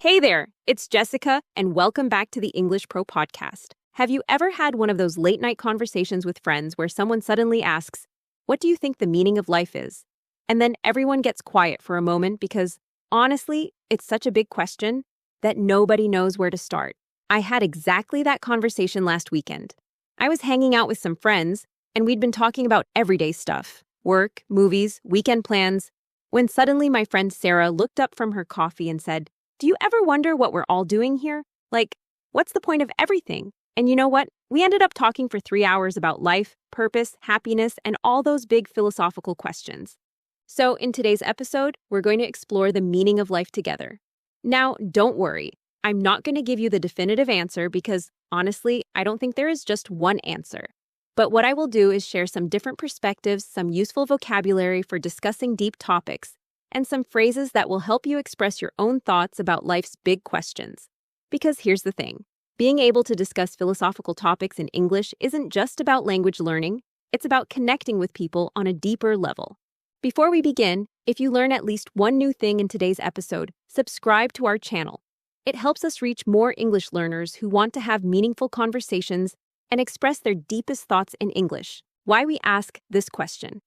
Hey there, it's Jessica, and welcome back to the English Pro Podcast. Have you ever had one of those late night conversations with friends where someone suddenly asks, "What do you think the meaning of life is?" And then everyone gets quiet for a moment because, honestly, it's such a big question that nobody knows where to start. I had exactly that conversation last weekend. I was hanging out with some friends, and we'd been talking about everyday stuff, work, movies, weekend plans, when suddenly my friend Sarah looked up from her coffee and said, "Do you ever wonder what we're all doing here? Like, what's the point of everything?" And you know what? We ended up talking for 3 hours about life, purpose, happiness, and all those big philosophical questions. So in today's episode, we're going to explore the meaning of life together. Now, don't worry. I'm not going to give you the definitive answer because, honestly, I don't think there is just one answer. But what I will do is share some different perspectives, some useful vocabulary for discussing deep topics, and some phrases that will help you express your own thoughts about life's big questions. Because here's the thing, being able to discuss philosophical topics in English isn't just about language learning, it's about connecting with people on a deeper level. Before we begin, if you learn at least one new thing in today's episode, subscribe to our channel. It helps us reach more English learners who want to have meaningful conversations and express their deepest thoughts in English. Why we ask this question.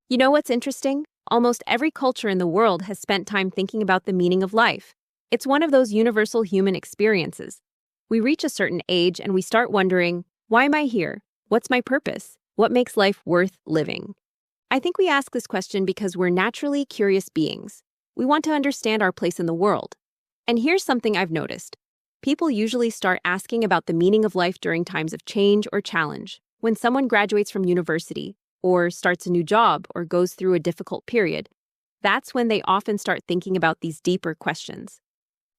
You know what's interesting? Almost every culture in the world has spent time thinking about the meaning of life. It's one of those universal human experiences. We reach a certain age and we start wondering, why am I here? What's my purpose? What makes life worth living? I think we ask this question because we're naturally curious beings. We want to understand our place in the world. And here's something I've noticed. People usually start asking about the meaning of life during times of change or challenge, when someone graduates from university, or starts a new job, or goes through a difficult period. That's when they often start thinking about these deeper questions.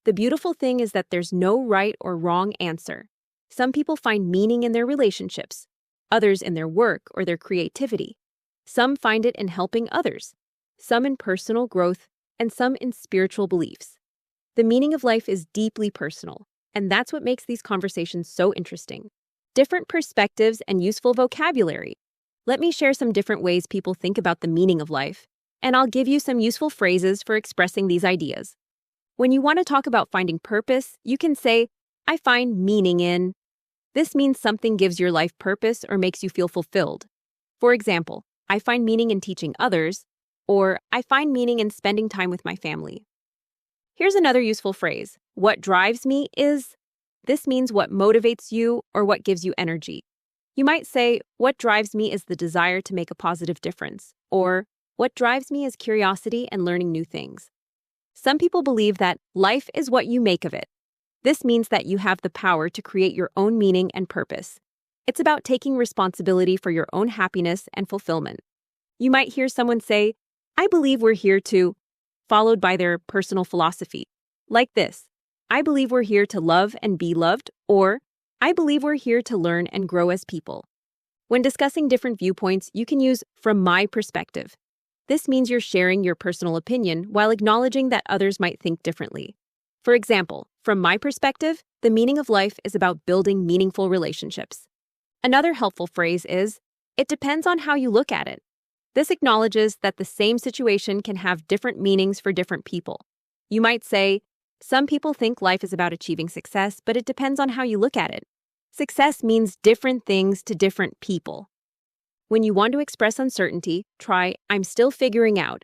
The beautiful thing is that there's no right or wrong answer. Some people find meaning in their relationships, others in their work or their creativity. Some find it in helping others, some in personal growth, and some in spiritual beliefs. The meaning of life is deeply personal, and that's what makes these conversations so interesting. Different perspectives and useful vocabulary. Let me share some different ways people think about the meaning of life, and I'll give you some useful phrases for expressing these ideas. When you want to talk about finding purpose, you can say, "I find meaning in." This means something gives your life purpose or makes you feel fulfilled. For example, "I find meaning in teaching others," or "I find meaning in spending time with my family." Here's another useful phrase. "What drives me is." This means what motivates you or what gives you energy. You might say, "What drives me is the desire to make a positive difference," or "What drives me is curiosity and learning new things." Some people believe that life is what you make of it. This means that you have the power to create your own meaning and purpose. It's about taking responsibility for your own happiness and fulfillment. You might hear someone say, "I believe we're here to," followed by their personal philosophy. Like this, "I believe we're here to love and be loved," or "I believe we're here to learn and grow as people." When discussing different viewpoints, you can use "from my perspective." This means you're sharing your personal opinion while acknowledging that others might think differently. For example, from my perspective, the meaning of life is about building meaningful relationships. Another helpful phrase is, "It depends on how you look at it." This acknowledges that the same situation can have different meanings for different people. You might say, "Some people think life is about achieving success, but it depends on how you look at it." Success means different things to different people. When you want to express uncertainty, try, "I'm still figuring out."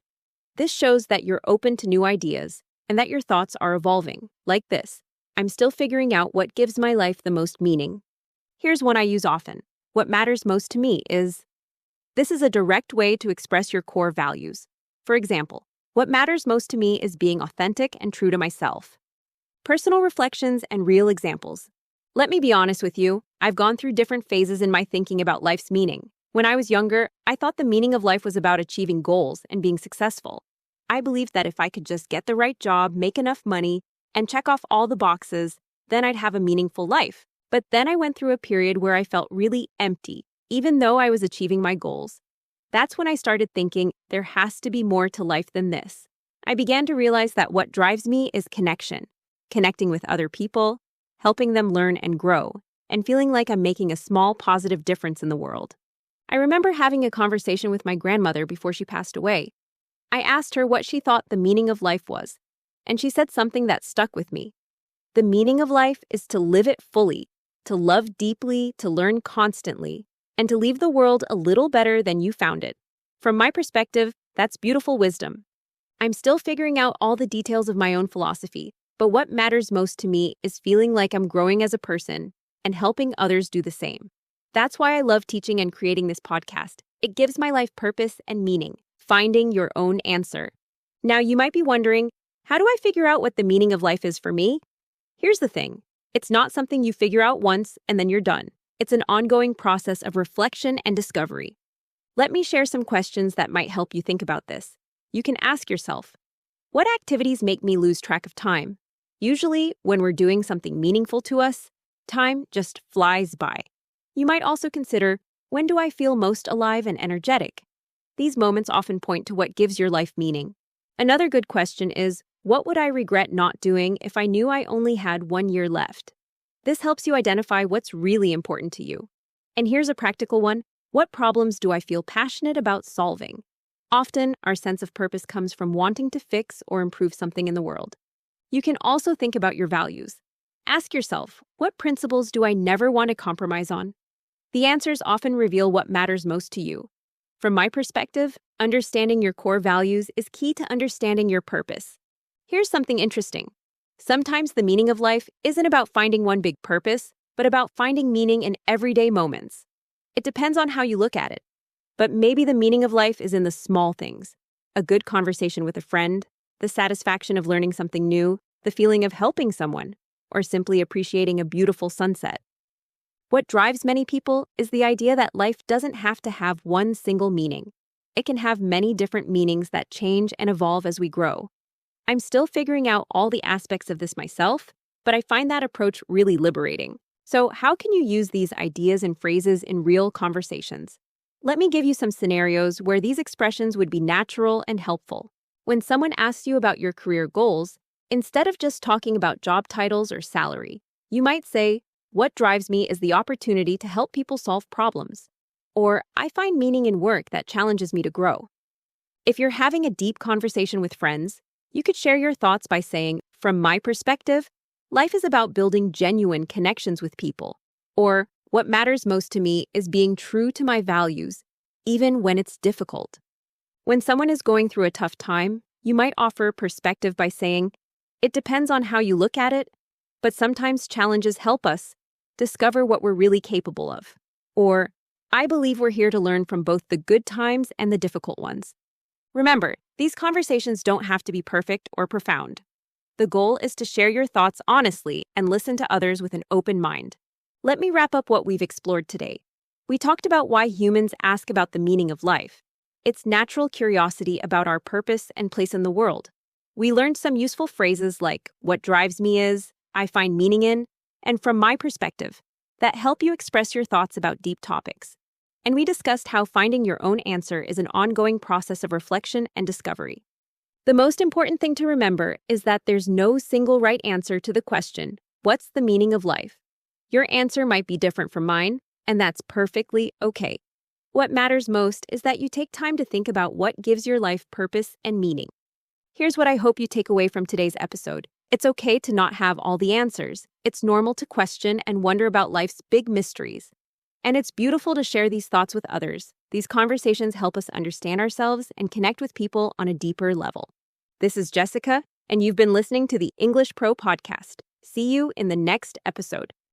This shows that you're open to new ideas and that your thoughts are evolving. Like this, "I'm still figuring out what gives my life the most meaning." Here's one I use often. "What matters most to me is." This is a direct way to express your core values. For example, "What matters most to me is being authentic and true to myself." Personal reflections and real examples. Let me be honest with you, I've gone through different phases in my thinking about life's meaning. When I was younger, I thought the meaning of life was about achieving goals and being successful. I believed that if I could just get the right job, make enough money, and check off all the boxes, then I'd have a meaningful life. But then I went through a period where I felt really empty, even though I was achieving my goals. That's when I started thinking there has to be more to life than this. I began to realize that what drives me is connection, connecting with other people, helping them learn and grow, and feeling like I'm making a small positive difference in the world. I remember having a conversation with my grandmother before she passed away. I asked her what she thought the meaning of life was, and she said something that stuck with me. The meaning of life is to live it fully, to love deeply, to learn constantly, and to leave the world a little better than you found it. From my perspective, that's beautiful wisdom. I'm still figuring out all the details of my own philosophy, but what matters most to me is feeling like I'm growing as a person and helping others do the same. That's why I love teaching and creating this podcast. It gives my life purpose and meaning, finding your own answer. Now, you might be wondering, how do I figure out what the meaning of life is for me? Here's the thing. It's not something you figure out once and then you're done. It's an ongoing process of reflection and discovery. Let me share some questions that might help you think about this. You can ask yourself, what activities make me lose track of time? Usually, when we're doing something meaningful to us, time just flies by. You might also consider, when do I feel most alive and energetic? These moments often point to what gives your life meaning. Another good question is, what would I regret not doing if I knew I only had 1 year left? This helps you identify what's really important to you. And here's a practical one. What problems do I feel passionate about solving? Often, our sense of purpose comes from wanting to fix or improve something in the world. You can also think about your values. Ask yourself, what principles do I never want to compromise on? The answers often reveal what matters most to you. From my perspective, understanding your core values is key to understanding your purpose. Here's something interesting. Sometimes the meaning of life isn't about finding one big purpose, but about finding meaning in everyday moments. It depends on how you look at it. But maybe the meaning of life is in the small things. A good conversation with a friend, the satisfaction of learning something new, the feeling of helping someone, or simply appreciating a beautiful sunset. What drives many people is the idea that life doesn't have to have one single meaning. It can have many different meanings that change and evolve as we grow. I'm still figuring out all the aspects of this myself, but I find that approach really liberating. So, how can you use these ideas and phrases in real conversations? Let me give you some scenarios where these expressions would be natural and helpful. When someone asks you about your career goals, instead of just talking about job titles or salary, you might say, what drives me is the opportunity to help people solve problems. Or, I find meaning in work that challenges me to grow. If you're having a deep conversation with friends, you could share your thoughts by saying, from my perspective, life is about building genuine connections with people. Or, what matters most to me is being true to my values, even when it's difficult. When someone is going through a tough time, you might offer perspective by saying, it depends on how you look at it, but sometimes challenges help us discover what we're really capable of. Or, I believe we're here to learn from both the good times and the difficult ones. Remember, these conversations don't have to be perfect or profound. The goal is to share your thoughts honestly and listen to others with an open mind. Let me wrap up what we've explored today. We talked about why humans ask about the meaning of life. It's natural curiosity about our purpose and place in the world. We learned some useful phrases like, what drives me is, I find meaning in, and from my perspective, that help you express your thoughts about deep topics. And we discussed how finding your own answer is an ongoing process of reflection and discovery. The most important thing to remember is that there's no single right answer to the question, what's the meaning of life? Your answer might be different from mine, and that's perfectly okay. What matters most is that you take time to think about what gives your life purpose and meaning. Here's what I hope you take away from today's episode. It's okay to not have all the answers. It's normal to question and wonder about life's big mysteries. And it's beautiful to share these thoughts with others. These conversations help us understand ourselves and connect with people on a deeper level. This is Jessica, and you've been listening to the English Pro Podcast. See you in the next episode.